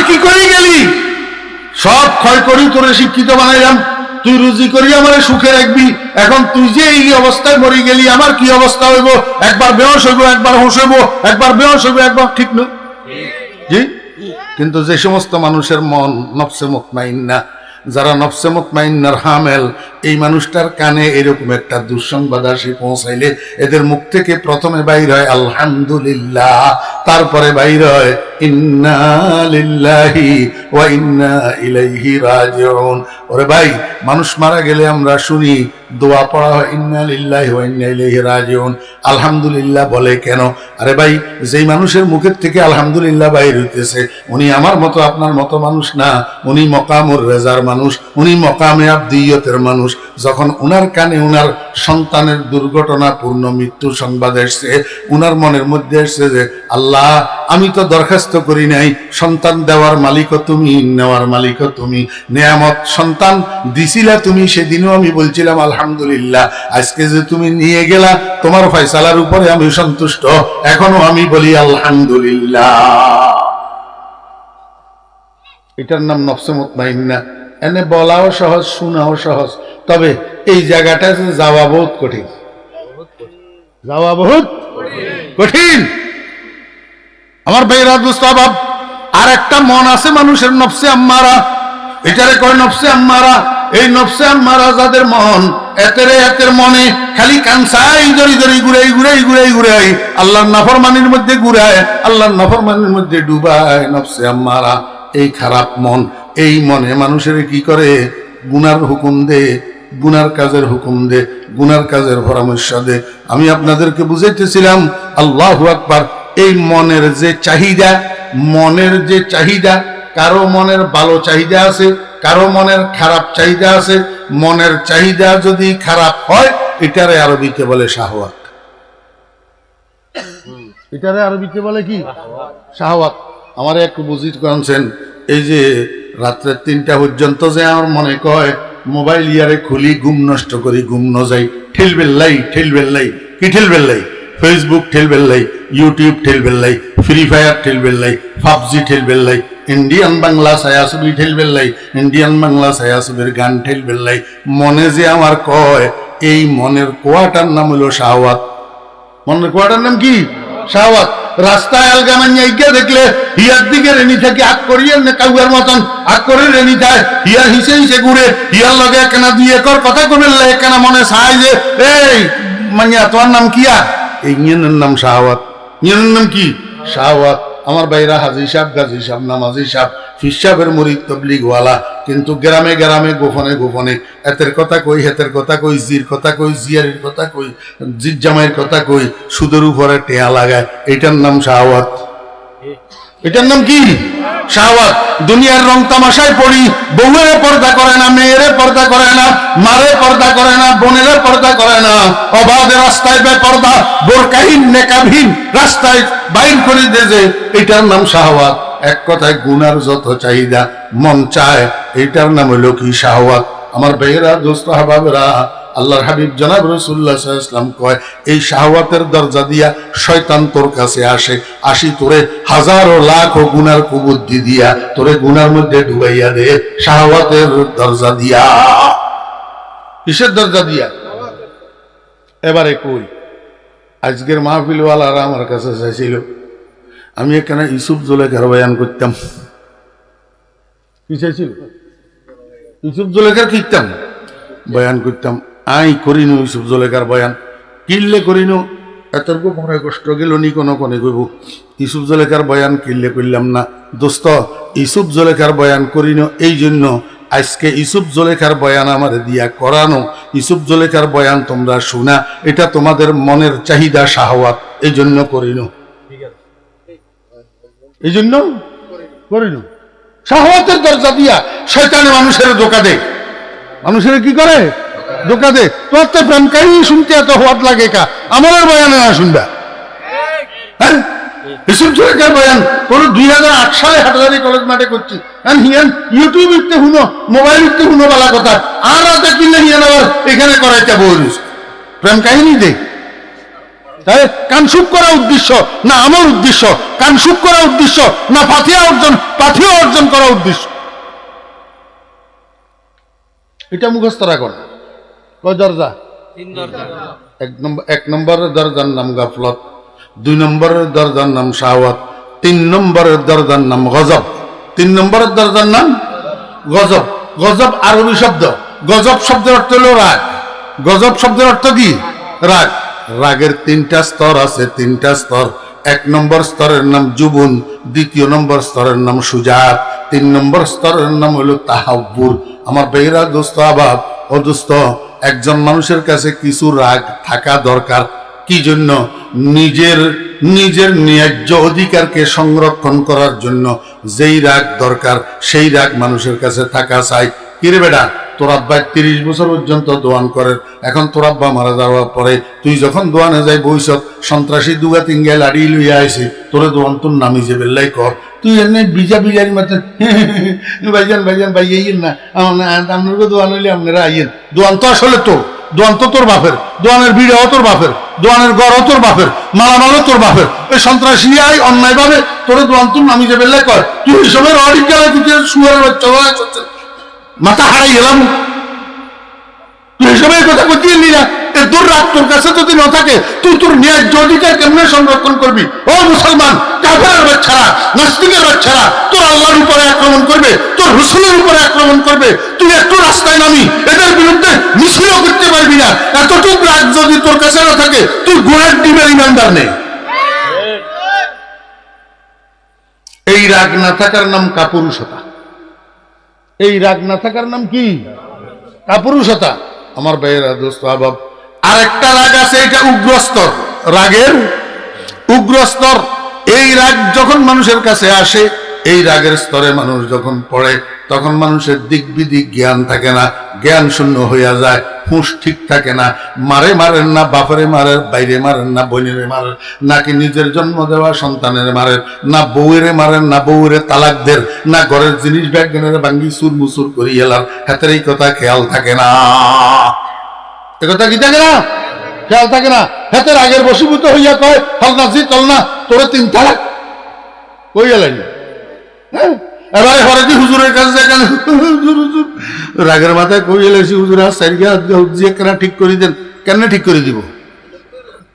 কি করে গেলি? সব ক্ষয় করি তোরে শিক্ষিত বানাইলাম, তুই রুজি করি আমার সুখে রাখবি, এখন তুই যে এই অবস্থায় মরে গেলি আমার কি অবস্থা হইব? একবার বেহস হইব, একবার হোশ হইব, একবার বেহস হইব, একবার ঠিক নয় জি। কিন্তু যে সমস্ত মানুষের মন নফসে মুতমাইন্না, যারা নফসে মুতমাইন্নার হামেল, এই মানুষটার কানে এরকম একটা দুঃসংবাদ আসি পৌঁছাইলে এদের মুখ থেকে প্রথমে বাইর হয় আলহামদুলিল্লাহ, তারপরে বাইর হয় ইন্না লিল্লাহি ওয়া ইন্না ইলাইহি রাজিউন। ওরে ভাই, মানুষ মারা গেলে আমরা শুনি দোয়া পড়া হয় ইন্না লিল্লাহি ওয়া ইন্না ইলাইহি রাজিউন। আলহামদুলিল্লাহ বলে কেন? আরে ভাই, যেই মানুষের মুখের থেকে আলহামদুলিল্লাহ বাইর হইতেছে উনি আমার মতো আপনার মতো মানুষ না, উনি মকামুর রেজার মানুষ, উনি মকামে আবদিয়তের মানুষ। যখন উনার কানে উনার সন্তানের দুর্ঘটনাপূর্ণ মৃত্যুর সংবাদ এসছে, উনার মনের মধ্যে এসছে যে আল্লাহ, আমি তো দরখাস্ত করি নাই, সন্তান দেওয়ার মালিকও তুমি, নেওয়ার মালিকও তুমি, নেয়ামত সন্তান দিছিলা তুমি, সেদিনও আমি বলছিলাম আলহামদুলিল্লাহ, আজকে যে তুমি নিয়ে গেলা তোমার ফয়সালার উপরে আমি সন্তুষ্ট, এখনো আমি বলি আলহামদুলিল্লাহ। এটার নাম নফসে মুতমাইন্না। এনে বলাও সহজ, শোনাও সহজ, তবে এই জায়গাটা যাওয়া বহুত কঠিন, যাওয়া বহুত কঠিন। আমার ভাইরা দুস্তাবাব, আর একটা মন আছে মানুষের নফসে আম্মারা, এটারে কয় নফসে আম্মারা। এই নফসে আম্মারা যাদের মন এতের মনে খালি কানসাই জড়ি জড়ি ঘুরাই ঘুরাই ঘুরাই ঘুরাই আল্লাহর নাফরমানির মধ্যে ঘুরায়, আল্লাহর নাফরমানির মধ্যে ডুবায়। নফসে আম্মারা এই খারাপ মন, এই মনে মানুষের কি করে? গুনার হুকুম দে, গুনার কাজের হুকুম দে, গুনার কাজের পরামর্শ দে। আমি আপনাদেরকে বুঝাইতেছিলাম আল্লাহু আকবার, এই মনের যে চাহিদা, মনের যে চাহিদা, কারো মনের ভালো চাহিদা আছে, কারো মনের খারাপ চাহিদা আছে। মনের চাহিদা যদি খারাপ হয় এটারে আরবিতে বলে শাহওয়াত। এটারে আরবিতে বলে কি? শাহওয়াত। আমার একটু বুঝিত করছেন, এই যে রাত্রে 3টা পর্যন্ত যে আমার মনে কয় মোবাইল ইয়ারে খুলি, ঘুম নষ্ট করি, ঘুম ন যাই, ঠেলবেল্লাই ঠেলবেল্লাই, কি ঠেলবেল্লাই? ফেসবুক ঠেলবেল্লাই, ইউটিউব ঠেলবেল্লাই, ফ্রি ফায়ার ঠেলবেল্লাই, পাবজি ঠেলবেল্লাই, ইন্ডিয়ান বাংলা ছায়াছবি ঠেলবেল্লাই, ইন্ডিয়ান বাংলা ছায়াছবির গান ঠেলবেল্লাই। মনে যে আমার কয়, এই মনের কোয়াটার নাম হলো শাহওয়াত। মনের কোয়াটার নাম কি? শাহওয়াত। রাস্তায় আলগামাইয়া ইগা দেখলে হিয়ার দিকে রেনি থাকে আগ করিয়ে কাউয়ার মতন আগ করে রেনি থাকে, হিয়ার হিসে হিসে ঘুরে, হিয়ার লগে একখানা দুই একর কথা কবিল্লা, একখানা মনে চাই যে এই মাইয়া তোমার নাম কিয়া? এই ইয়েনের নাম শাহওয়াত। ইয়েনের নাম কি? শাহওয়াত। আমার ভাইরা হাজি সাহেব, গাজী সাহেব, নামাজি সাহেব, ফির সাহেবের মুরিদ, তবলিগওয়ালা, কিন্তু গ্রামে গ্রামে গোপনে গোপনে এতের কথা কই, হেতের কথা কই, জির কথা কই, জিয়ারির কথা কই, জির জামাইয়ের কথা কই, সুদের উপরে টেয়া লাগায়। এটার নাম শাহওয়াত। এটার নাম কি? শাহওয়াত। দুনিয়ার রং তামাশায় পড়ি, বউয়ের পর্দা করে না, মেয়েরে পর্দা করে না, মারে পর্দা করে না, বোনেরে পর্দা করে না, অবাধে রাস্তায় বেপর্দা, বোরকাহীন নেকাবহীন রাস্তায় বাইর করে দেয়, এটার নাম শাহওয়াত। এক কথায় গুনার যত চাহিদা মন চায়, এটার নাম হলো কি? শাহওয়াত। আমার ভাইয়েরা, দোস্ত, হাবাবেরা, আল্লাহর হাবিব জনাব রাসূলুল্লাহ সাল্লাল্লাহু আলাইহি ওয়াসাল্লাম কয়, এই শাহওয়াতের দরজা দিয়া শয়তান তোর কাছে আসি তোরে হাজারো লাখ গুনার কুবুদ্ধি দিয়া তোরে গুনার মধ্যে ডুবাইয়া দে, শাহওয়াতের দরজা দিয়া। কিসের দরজা দিয়া? এবারে কই, আজকের মাহফিলওয়ালারা আমার কাছে চাইছিল আমি এখানে ইউসুফ জুলেখার বয়ান করতাম। কি চাইছিল? ইউসুফ জুলেখার কিতাম বয়ান করতাম। আই করিনু ইউসুফ জুলেখার বয়ান, কিনলে করিনু, এতর্ক পরে কষ্ট গেল নি কোনো কোনে কইব ইউসুফ জুলেখার বয়ান কিনলে করলাম না। দোস্ত, ইউসুফ জুলেখার বয়ান করিনু এই জন্য আজকে ইউসুফ জুলেখার বয়ান আমার দিয়া করানো, ইউসুফ জুলেখার বয়ান তোমরা শোনা, এটা তোমাদের মনের চাহিদা শাহওয়াত, এই জন্য করিনু, এই জন্য করিনু। শাহওয়াতের দরজা দিয়া শয়তানে মানুষের ধোঁকা দেয়। মানুষের কি করে? ধোঁকা দে। তোর তো প্রেম কাহিনী শুনতে এত হওয়াত লাগে কা, আমার বয়ানে না শুনবা? হ্যাঁ, ইউসুফ জুলেখার বয়ান কোন 2008 সালে হাটহাজারী কলেজ মাঠে করছি। ইউটিউব ইতে শুনো, মোবাইল ইতে শুনো বলা কথা, আর রাতে কিনলে হিয়ান আবার এখানে করাইতে বলিস প্রেম কাহিনী দে। কানসুপ করা উদ্দেশ্য না আমার উদ্দেশ্য? কানসুপ করা উদ্দেশ্য না পাথিয়া অর্জন করা উদ্দেশ্য? এটা মুখস্থ রাখুন। কয় দরজা? এক নম্বরের দরজার নাম গাফলত, 2 নম্বরের দরজার নাম শাহওয়াত, 3 নম্বরের দরজার নাম গজব। 3 নম্বরের দরজার নাম গজব। গজব আরবি শব্দ। গজব শব্দের অর্থ হলো রাগ। গজব শব্দের অর্থ কি? রাগ। রাগের 3টা স্তর আছে, 3টা স্তর। 1 নম্বর স্তরের নাম জুবুন, 2 নম্বর স্তরের নাম সুজাত, 3 নম্বর স্তরের নাম হলো তাহাব্বুর। আমার বেহরা দোস্ত আবাব ও দোস্ত, একজন মানুষের কাছে কিছু রাগ থাকা দরকার। কি জন্য? নিজের ন্যায্য অধিকারকে সংরক্ষণ করার জন্য যেই রাগ দরকার সেই রাগ মানুষের কাছে থাকা চাই। কিরে বেটা, তোর আব্বা 30 বছর পর্যন্ত দোয়ান করেন, এখন তোর আব্বা মারা যাওয়ার পরে তুই যখন দোয়ানে যাই বৈশক সন্ত্রাসী 2-3 গায়ে লাড়ি লইয়া আইসি, তোরে দোয়ান তোর নামি যে বেল্লাই কর। তুই এমনি বিজারি মাত্র ভাইজান ভাই আইয়েন না, আপনার দোয়ান হইলে আপনারা আইয়েন। দোয়ান তো আসলে দোয়ান তো তোর বাপের, দোয়ানের ভিড়ও তোর বাপের, দোয়ানের গড়ও তোর বাপের, মালামালও তোর বাপের। ওই সন্ত্রাসী আই অন্যায় ভাবে তোরে দোয়ান তোর নামি যে বেল্লাই কর। তুই হিসেবে অরিজ্ঞায় তুই শুয়ারের বাচ্চা মাথা হারাই গেলাম। তুই হিসেবে কথা করতে না। তোর রাগ তোর কাছে যদি না থাকে তুই তোর ন্যায্য অধিকার কেমনে সংরক্ষণ করবি? ও মুসলমান, কাফেরের বাচ্চারা, নাস্তিকের বাচ্চারা তোর আল্লাহর উপরে আক্রমণ করবে, তোর রসুলের উপরে আক্রমণ করবে। তুই একটু রাস্তায় নামি এদের বিরুদ্ধে মিছিলও করতে পারবি না। এতটুকু রাগ যদি তোর কাছে না থাকে তুই গুণের ডিমের ইমানদার নেই। এই রাগ না থাকার নাম কাপুরুষতা। এই রাগ না থাকার নাম কি? কাপুরুষতা। আমার ভাইয়েরা দোস্ত আবাব, আরেকটা রাগ আছে, এটা উগ্রস্তর। রাগের উগ্রস্তর। এই রাগ যখন মানুষের কাছে আসে, এই রাগের স্তরে মানুষ যখন পড়ে, তখন মানুষের দিক বিদিক জ্ঞান থাকে না, জ্ঞান শূন্য হইয়া যায়, হুঁশ ঠিক থাকে না। মারেন না বাপরে মারেন, বাইরে মারেন না বোনেরে মারেন, নাকি নিজের জন্ম দেওয়া সন্তানের মারেন, না বউরে মারেন, না বউরে তালাক দেন, না ঘরের জিনিস ব্যাগের ভাঙ্গি চুর মুচুর করি এলার। হাতের এই কথা খেয়াল থাকে না। এ কথা কি থাকে না? খেয়াল থাকে না। হাতের আগের বশীভূত হইয়া কয় ফলনাজি চল না তোরে 3 তালাক কই এলেন। হ্যাঁ, এবারে হরে কি হুজুরের কাছে যায়, রাগের মাথায় কই এলেছি হুজুর কেন ঠিক করে দেন। কেন ঠিক করে দিব?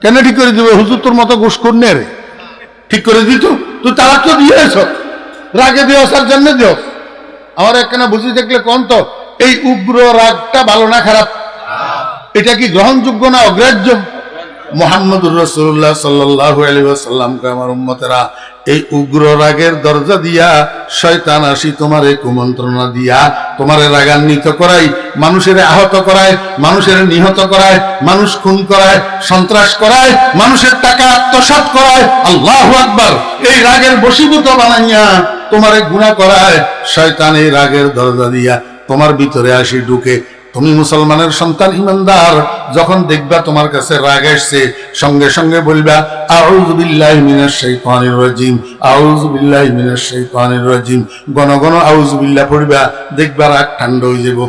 কেন ঠিক করে দিব? হুজুর তোর মতো গোস করনে রে, ঠিক করে দিত। তুই তালাক তো দিয়েছ, রাগে দিও সার জন্য দিও। আমার একখানা বুঝি দেখলে কোন তো এই উগ্র রাগটা ভালো না খারাপ? এটা কি গ্রহণযোগ্য না অগ্রাহ্য? মুহাম্মদুর রাসূলুল্লাহ সাল্লাল্লাহু আলাইহি ওয়াসাল্লামকে আমার উম্মতেরা, এই উগ্র রাগের দরজা দিয়া শয়তান আসি তোমারে কুমন্ত্রণা দিয়া তোমারে রাগান্বিত করাই, মানুষের আহত করায়, মানুষের নিহত করায়, মানুষ খুন করায়, সন্ত্রাস করায়, মানুষের টাকা আত্মসাৎ করায়। আল্লাহু আকবার। এই রাগের বশীভূত বানাইয়া তোমারে গুনাহ করায় শয়তান। এই রাগের দরজা দিয়া তোমার ভিতরে আসি ঢুকে। তুমি মুসলমানের সন্তান ইমানদার, যখন দেখবা তোমার কাছে রাগ আসছে, সঙ্গে সঙ্গে বলবা আউযু বিল্লাহি মিনাশ শাইতানির রাজিম, আউযু বিল্লাহি মিনাশ শাইতানির রাজিম। ঘন ঘন আউযু বিল্লাহ পড়বা, দেখবা রাগ ঠান্ডা হয়ে যাব।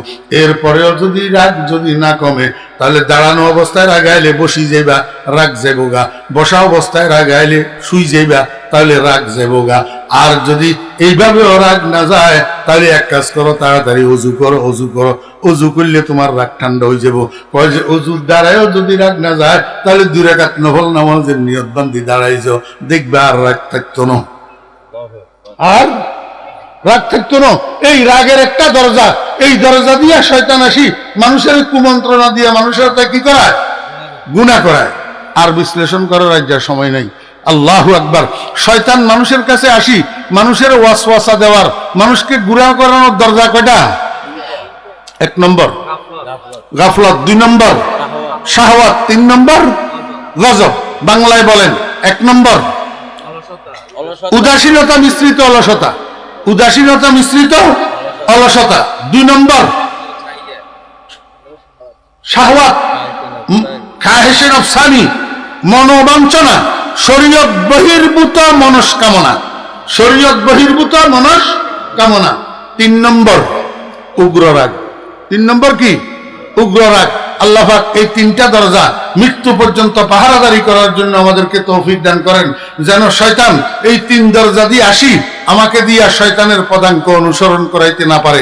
এরপরেও যদি রাগ যদি না কমে, তাহলে দাঁড়ানো অবস্থায় রাগ আইলে বসি যাইবা, রাগ যাবো গা। বসা অবস্থায় রাগ আইলে শুই যাইবা, তাহলে রাগ যাবো গা। আর যদি এইভাবেও রাগ না যায়, তাহলে এক কাজ করো, তাড়াতাড়ি অজু করো। অজু করো, অজু করলে তোমার রাগ ঠান্ডা হয়ে যাবো। কয় যে অজুর দ্বারায়ও যদি রাগ না যায়, তাহলে 2 রাকাত নফল নামাজের নিয়ত বান্ধি দাঁড়াইছ, দেখবে আর রাগ থাকতো না। আর রাগ থাকতো না। এই রাগের একটা দরজা, এই দরজা দিয়া শয়তান আসি মানুষের কুমন্ত্রণা দিয়া মানুষের কি করায়? গুনাহ করায়। আর বিশ্লেষণ করার রাজ্যের সময় নাই। আল্লাহু আকবার। শয়তান মানুষের কাছে আসি মানুষের ওয়াসওয়াসা দেওয়ার, মানুষকে গুনাহ করানোর দরজা কয়টা? 1 নম্বর গাফলত, 2 নম্বর শাহওয়াত, 3 নম্বর গজব। বাংলায় বলেন 1 নম্বর উদাসীনতা মিশ্রিত অলসতা, উদাসীনতা মিশ্রিত অলসতা। 2 নম্বর শাহওয়াত, খাহেশে নফসানি, মনোবাঞ্ছনা, শরীয়ত বহির্ভূত মনস্কামনা, শরীয়ত বহির্ভূত মনস্কামনা। 3 নম্বর উগ্র রাগ। 3 নম্বর কি? উগ্র রাগ। আল্লাহ পাক এই তিনটা দরজা মৃত্যু পর্যন্ত পাহারাদারি করার জন্য আমাদেরকে তৌফিক দান করেন, যেন শয়তান এই তিন দরজা দিয়ে আসি আমাকে দিয়া শয়তানের পদাঙ্ক অনুসরণ করাইতে না পারে।